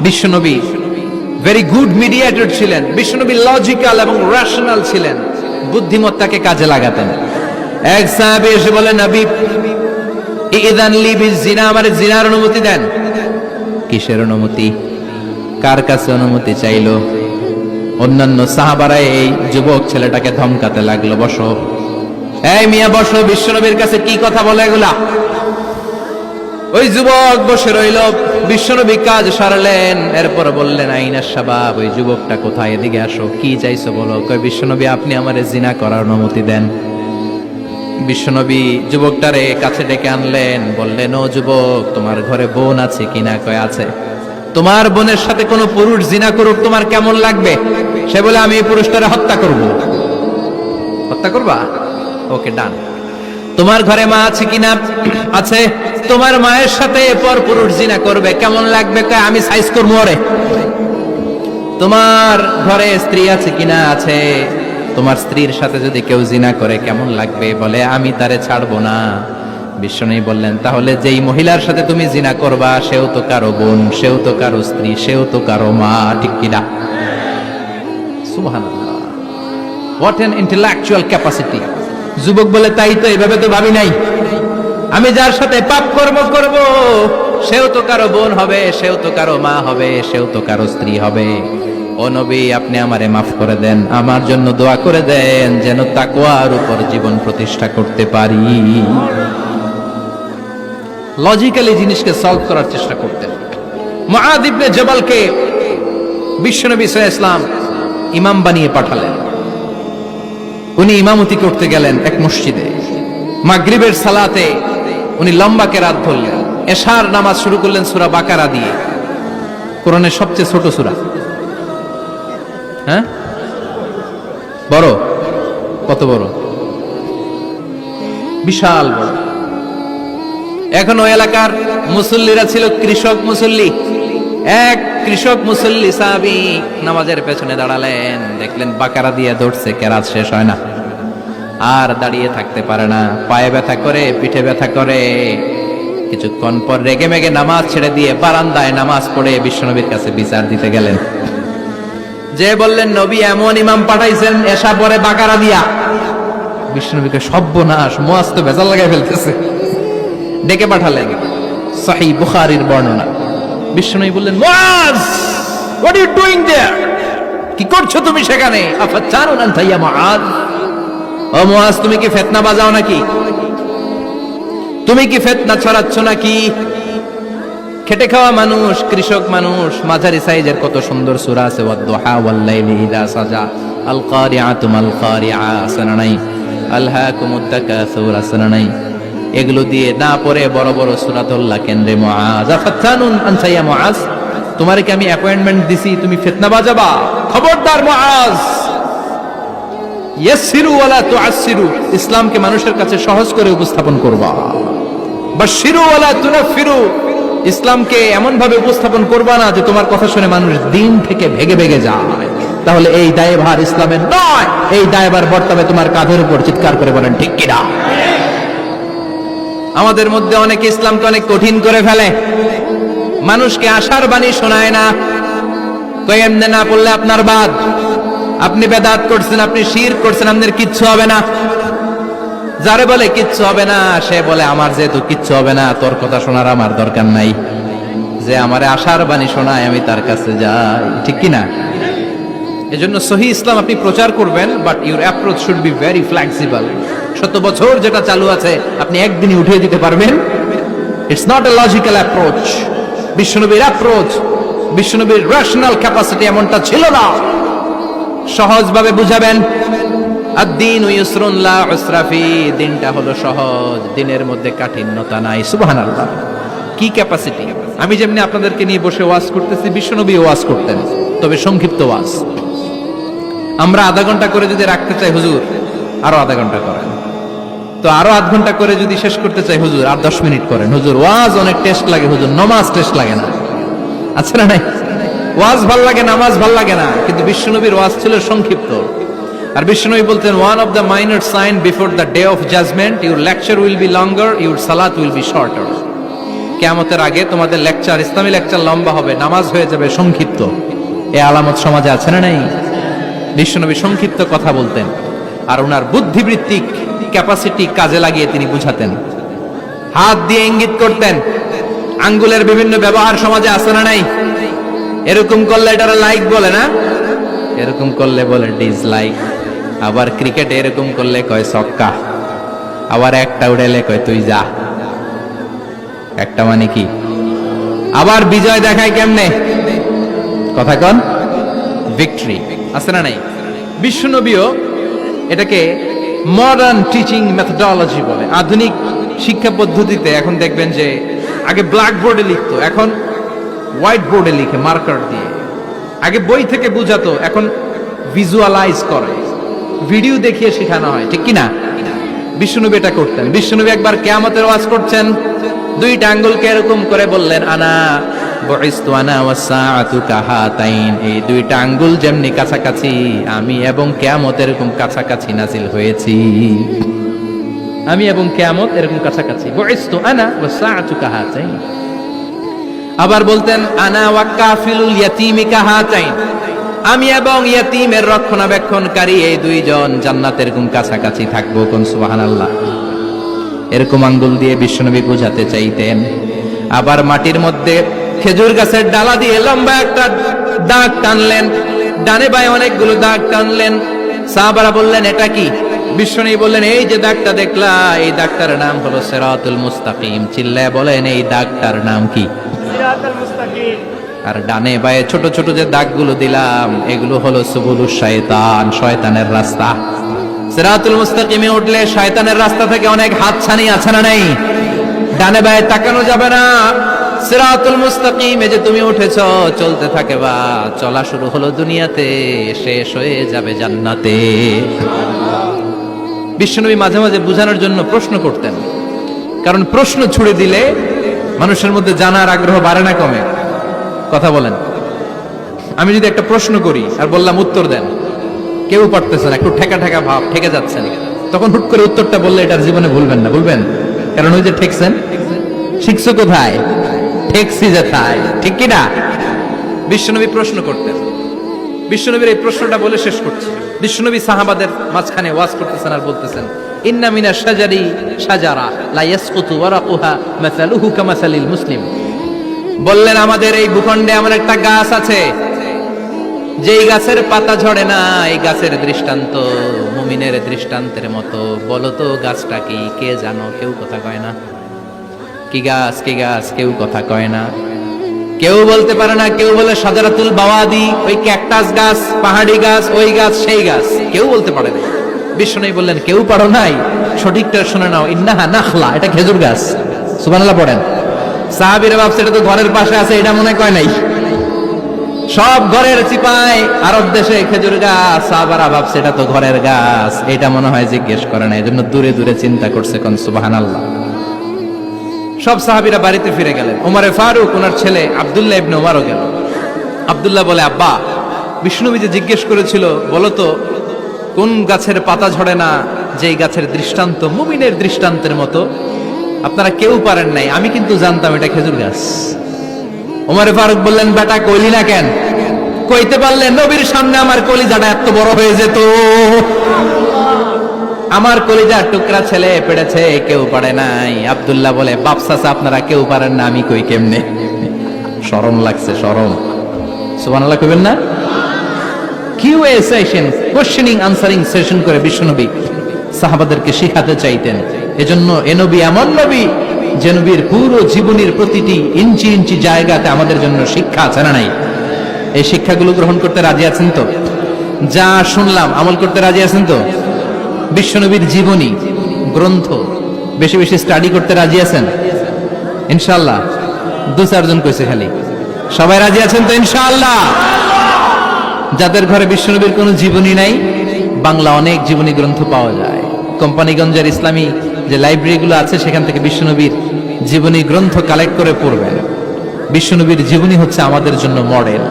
বিশ্বনবী very good mediator ছিলেন, বিশ্বনবী লজিক্যাল এবং রেশনাল ছিলেন, বুদ্ধিমত্তাকে কাজে লাগাতেন। এক সাহাবী এসে বলেন, নবী ইযান লি বিজিনা, আমারে জিনার অনুমতি দেন। কিসের অনুমতি? কার কাছে অনুমতি চাইলো? অন্যান্য সাহাবারা এই যুবক ছেলেটাকে ধমকাতে লাগলো, বসো, এই মিয়া বসো, বিশ্বনবীর কাছে কি কথা বলে এগুলা? ওই যুবক বসে রইল, বিশ্বনবী কাজ সারলেন, এরপর বললেন, আইনা শাবাব, ওই যুবকটা কোথায়, এদিকে আসো, কি চাইছো বলো। কয়, বিশ্বনবী আপনি আমারে জিনা করার অনুমতি দেন। বিশ্বনবী যুবকটারে কাছে ডেকে আনলেন, বললেন, ও যুবক, তোমার ঘরে বোন আছে কিনা? কয়, আছে। তোমার বোনের সাথে কোনো পুরুষ জিনা করুক, তোমার কেমন লাগবে? সে বলে, আমি এই পুরুষটারে হত্যা করব। হত্যা করবা? ওকে, ডান। তোমার ঘরে মা আছে কিনা? আছে। তোমার মায়ের সাথে পর পুরুষ জিনা করবে, কেমন লাগবে? কয়, আমি সাইজ করবো ওরে। তোমার ঘরে স্ত্রী আছে কিনা? আছে। তোমার স্ত্রীর সাথে যদি কেউ জিনা করে কেমন লাগবে? বলে, আমি তারে ছাড়বো না। বিশ্বনবী বললেন, তাহলে যেই মহিলার সাথে তুমি জিনা করবা সেও তো কারো বোন, সেও তো কারো স্ত্রী, সেও তো কারো মা, ঠিক কিনা? সুবহানাল্লাহ, হোয়াট অ্যান ইন্টেলেকচুয়াল ক্যাপাসিটি। যুবক বলে, তাই তো, এভাবে তো ভাবি নাই। আমি যার সাথে পাপ কর্ম করব সেও তো কারো বোন হবে, সেও তো কারো মা হবে, সেও তো কারো স্ত্রী হবে। ও নবী, আপনি আমারে মাফ করে দেন, আমার জন্য দোয়া করে দেন যেন তাকওয়ার উপর জীবন প্রতিষ্ঠা করতে পারি। লজিক্যালি জিনিসকে সলভ করার চেষ্টা করতেন। মুআয ইবনে জবালকে বিশ্বনবী সাল্লাল্লাহু আলাইহি ওয়াসাল্লাম ইমাম বানিয়ে পাঠালেন। উনি ইমামতি করতে গেলেন এক মসজিদে। মাগরিবের সালাতে উনি লম্বা কেরাত ধরলেন। এশার নামাজ শুরু করলেন সূরা বাকারা দিয়ে, কোরআনের সবচেয়ে ছোট সূরা। হ্যাঁ, বড়? কত বড়? বিশাল বড়। এখন ওই এলাকার মুসল্লিরা ছিল কৃষক মুসল্লি। এক কৃষক মুসল্লি সাহাবী নামাজের পেছনে দাঁড়ালেন, দেখলেন বাকারা দিয়ে ধরছে, কেরাত শেষ হয় না, আর দাঁড়িয়ে থাকতে পারে না, পায়ে ব্যথা করে, পিঠে ব্যথা করে। কিছুক্ষণ পর রেগে মেগে নামাজ ছেড়ে দিয়ে বারান্দায় নামাজ পড়ে বিশ্বনবীর কাছে বিচার দিতে গেলেন। যে বললেন, নবী এমন ইমাম পাঠাইছেন এশা পরে বাকারা দিয়া। বিশ্বনবীকে সর্বনাশ, মুআয তো ভেজাল লাগাই ফেলতেছে। ডেকে পাঠালেন, সহিহ বুখারীর বর্ণনা। বিশ্বনবী বললেন, মুআয, হোয়াট আর ইউ ডুইং দেয়ার? কি করছো তুমি সেখানে? আফাতানুন আনতা ইয়া মুআয, ও মুআয, তুমি কি ফিতনা বাজাও নাকি? তুমি কি ফিতনা ছড়াচ্ছ নাকি? খেটে খাওয়া মানুষ, কৃষক মানুষ, মাঝারি সাইজের কত সুন্দর সূরা আছে, ওয়াদ-দুহা ওয়াল-লাইলি ইযা সাজা, আল কারিআতু মাল কারিআ, সানানাই, আলহাকুমুত তাকাসুর, সানানাই, এগুলো দিয়ে না পড়ে বড় বড় সূরাতুল্লাহ কেন্দ্রে মুআয, আফাতানুন আনতা ইয়া মুআয, তোমারে কি আমি অ্যাপয়েন্টমেন্ট দিছি তুমি ফিতনা বাজাবা? খবরদার মুআয, ইয়াসসিরু ওয়ালা তুআসসিরু, ইসলামকে মানুষের কাছে সহজ করে উপস্থাপন করবা। বাশশিরু ওয়ালা তুনাফিরু, ইসলামকে এমন ভাবে উপস্থাপন করবা না যে তোমার কথা শুনে মানুষ দিন থেকে ভেগে ভেগে যায়। তাহলে এই দায়ভার ইসলামের নয়, এই দায়ভার বর্তাবে তোমার কাঁধের উপর। চিৎকার করে বলেন ঠিক কিনা? আমাদের মধ্যে অনেকে ইসলামকে অনেক কঠিন করে ফেলে, মানুষকে আশার বাণী শোনায় না। কই এমনে না পড়লে আপনার বাদ, আপনি বেদাত করছেন, আপনি শিরক করছেন, আপনার কিচ্ছু হবে না। যারে বলে কিচ্ছু হবে না, সে বলে আমার যেহেতু কিচ্ছু হবে না, তোর কথা শোনার আমার দরকার নাই। যে আমারে আশার বাণী শোনায় আমি তার কাছে যাই, ঠিক কিনা? এজন্য সহিহ ইসলাম আপনি প্রচার করবেন, but your approach should be very flexible. 100 বছর যেটা চালু আছে আপনি একদিনই উঠিয়ে দিতে পারবেন? It's not a logical approach. বিশ্বনবীর অ্যাপ্রোচ, বিশ্বনবীর রেশনাল ক্যাপাসিটি এমনটা ছিল না। সহজভাবে বুঝাবেন। আদ-দীনু ইউসরুন লা উসরা ফি, দিনটা হলো সহজ, দিনের মধ্যে কাঠিন্যতা নাই। সুবহানাল্লাহ, কি ক্যাপাসিটি! আমি যেমনি আপনাদেরকে নিয়ে বসে ওয়াজ করতেছি, বিশ্বনবী ওয়াজ করতেন, তবে সংক্ষিপ্ত ওয়াজ। আমরা আধা ঘন্টা করে যদি রাখতে চাই, হুজুর আরো আধা ঘন্টা করেন। তো আরো আধ ঘন্টা করে যদি শেষ করতে চাই, হুজুর আর 10 মিনিট করেন। হুজুর ওয়াজ অনেক টেস্ট লাগে, হুজুর নামাজ টেস্ট লাগে না। আচ্ছা না নাই? ওয়াজ ভাল লাগে, নামাজ ভাল লাগে না, কিন্তু বিশ্বনবীর ওয়াজ ছিল সংক্ষিপ্ত। আর বিশ্বনবী বলতেন, one of the minor sign before the day of judgement, your lecture will be longer, your সালাত উইল বি শর্টার। কিয়ামতের আগে তোমাদের লেকচার, ইসলামী লেকচার লম্বা হবে, নামাজ হয়ে যাবে সংক্ষিপ্ত। এই আলামত সমাজে আছে না নাই? বিশ্বনবী সংক্ষিপ্ত কথা বলতেন, আর ওনার বুদ্ধিবৃত্তিক ক্যাপাসিটি কাজে লাগিয়ে তিনি বুঝাতেন। হাত দিয়ে ইঙ্গিত করতেন। আঙ্গুলের বিভিন্ন ব্যবহার সমাজে আছে না নাই? এরকম করলে এটারা লাইক বলে না, এরকম করলে বলে ডিসলাইক। আবার ক্রিকেটে এরকম করলে কয় ছক্কা, আবার একটা উড়াইলে কয় তুই যা। একটা মানে কি? আবার বিজয় দেখায় কেমনে? কথা কন, ভিক্টরি। আছে না নাই? বিশ্বনবীও এটাকে মডার্ন টিচিং মেথডোলজি বলে। আধুনিক শিক্ষা পদ্ধতিতে এখন দেখবেন যে আগে ব্ল্যাক বোর্ডে লিখতো, এখন হোয়াইট বোর্ডে লিখে মার্কার দিয়ে। আগে বই থেকে বুঝাতো, এখন ভিজুয়ালাইজ করে, ভিডিও দেখিয়ে শেখানো হয়, ঠিক কিনা? বিশ্বনবী এটা করতেন। বিশ্বনবী একবার কিয়ামতের ওয়াজ করছেন, দুইটা আঙ্গুলকে এরকম করে বললেন, আনা বুইসতু আনা ওয়াসসাআতু কাহাতাইন। এই দুইটা আঙ্গুল যেমনি কাছাকাছি, আমি এবং কিয়ামত এরকম কাছাকাছি নাজিল হয়েছি। আমি এবং কিয়ামত এরকম কাছাকাছি। বুইসতু আনা ওয়াসসাআতু কাহাতাইন। আবার বলতেন, আনা ওয়া কাফিলুল ইয়াতীমি কাহাতাইন। আমি এবং ইয়াতীমের রক্ষণাবেক্ষণকারী এই দুইজন জান্নাতের এরকম কাছাকাছি থাকবো। কোন সুবহানাল্লাহ। এরকম আঙ্গুল দিয়ে বিশ্বনবী বোঝাতে চাইতেন। আবার মাটির মধ্যে খেজুর গাছের ডালা দিয়ে লম্বা একটা দাগ টানলেন, ডানে বায়ে অনেকগুলো দাগ টানলেন। সাহাবারা বললেন, এটা কি? বিশ্বনবী বললেন, এই যে দাগটা দেখলা, এই দাগটার নাম হলো সিরাতুল মুস্তাকিম। চিল্লায় বলেন, এই দাগটার নাম কি? সিরাতুল মুস্তাকিম। আর ডানে বায়ে ছোট ছোট যে দাগগুলো দিলাম, এগুলো হলো সুবুলুশ শয়তান, শয়তানের রাস্তা। সিরাতুল মুস্তাকিমে উঠলে শয়তানের রাস্তা থেকে অনেক হাতছানি আছে না নাই? ডানে বায়ে তাকানো যাবে না। সিরাতুল মুস্তাকিমে যে তুমি উঠেছো, চলতে থাকে বা চলা শুরু হলো দুনিয়াতে, শেষ হয়ে যাবে জান্নাতে। বিশ্বনবী মাঝে মাঝে বুঝানোর জন্য প্রশ্ন করতেন, কারণ প্রশ্ন ছুড়ে দিলে মানুষের মধ্যে জানার আগ্রহ বাড়ে না কমে? কথা বলেন। আমি যদি একটা প্রশ্ন করি আর বললাম উত্তর দেন, কেউ পারতেছেন, একটু ঠেকা ঠেকা ভাব, ঠেকে যাচ্ছেন, তখন হুট করে উত্তরটা বললে এটার জীবনে ভুলবেন না, বলবেন? কারণ ওই যে ঠেকছেন, শিখছো কোথায়? ঠেকছি যেথায়, ঠিক কিনা? বিশ্বনবী প্রশ্ন করতেন। বিশ্বনবীর এই প্রশ্নটা বলে শেষ করছে। বিশ্বনবী সাহাবাদের মাঝখানে ওয়াজ করতেছেন আর বলতেছেন, ইন্না মিনাশ শাজারি শাজারা লা ইয়াসকুতু ওয়ারাকুহা মাসালুহু কামাসালিল মুসলিম। বললেন, আমাদের এই ভূখণ্ডে এমন একটা গাছ আছে, যেই গাছের পাতা ঝরে না। এই গাছের দৃষ্টান্ত মুমিনের দৃষ্টান্তের মতো। বলো তো গাছটা কি? কে জানো? কেউ কথা কয় না। কি গাছ? কি গাছ? কেউ কথা কয় না, কেউ বলতে পারে না। কেউ বলে শাজারাতুল বাওয়াদি, ওই ক্যাকটাস গাছ, পাহাড়ি গাছ, ওই গাছ, সেই গাছ, কেউ বলতে পারে না। বিশ্বনবী বললেন, কেউ পারো নাই? সঠিকটা শুনে নাও, ইন্নাহা নাখলা, এটা খেজুর গাছ। সুবহানাল্লাহ পড়েন। সাহাবীরা ভাবছে এটা তো ঘরের পাশে আছে, এটা মনে কয় নাই। সব ঘরের চিপায় আরব দেশে খেজুর গাছ, সাহাবারা ভাবছে এটা তো ঘরের গাছ, এটা মনে হয় জিজ্ঞেস করে না, এজন্য দূরে দূরে চিন্তা করছে। কোন সুবহানাল্লাহ। সব সাহাবীরা বাড়িতে ফিরে গেলেন। ওমরে ফারুক, ওনার ছেলে আব্দুল্লাহ ইবনে ওমরও গেল। আব্দুল্লাহ বলে, আব্বা, বিষ্ণুবী যে জিজ্ঞেস করেছিল, বলো তো কোন গাছের পাতা ঝরে না, যেই গাছের দৃষ্টান্ত মুমিনের দৃষ্টান্তের মতো? আপনারা কেউ পারেন নাই, আমি কিন্তু জানতাম এটা খেজুর গাছ। ওমরে ফারুক বললেন, বেটা কইলি না কেন? কইতে পারলে নবীর সামনে আমার কলিজাটা এত বড় হয়ে যেত। আমার কলিজার টুকরা ছেলে পেড়েছে, কেউ পারে নাই। আব্দুল্লাহ বলে, বাপ চাচা আপনারা কেউ পারেন না, আমি কই কেমনে? শরম লাগছে, শরম। সুবহানাল্লাহ কইবেন না? QA session, questioning answering session করে বিশ্বনবী সাহাবাদেরকে শিখাতে চাইতেন। এজন্য এ নবী এমন নবী যে নবীর পুরো জীবনের প্রতিটি ইঞ্চি ইঞ্চি জায়গাতে আমাদের জন্য শিক্ষা আছে না নাই? এই শিক্ষাগুলো গ্রহণ করতে রাজি আছেন তো? যা শুনলাম আমল করতে রাজি আছেন তো? বিশ্বনবীর জীবনী গ্রন্থ বেশি বেশি স্টাডি করতে রাজি আছেন ইনশাআল্লাহ? 2-4 জন কইছে খালি। সবাই রাজি আছেন তো ইনশাআল্লাহ? যাদের ঘরে বিশ্বনবীর কোনো জীবনী নাই, বাংলা অনেক জীবনী গ্রন্থ পাওয়া যায়। কোম্পানিগঞ্জের ইসলামী যে লাইব্রেরিগুলো আছে, সেখান থেকে বিশ্বনবীর জীবনী গ্রন্থ কালেক্ট করে পড়বেন। বিশ্বনবীর জীবনী হচ্ছে আমাদের জন্য মডেল।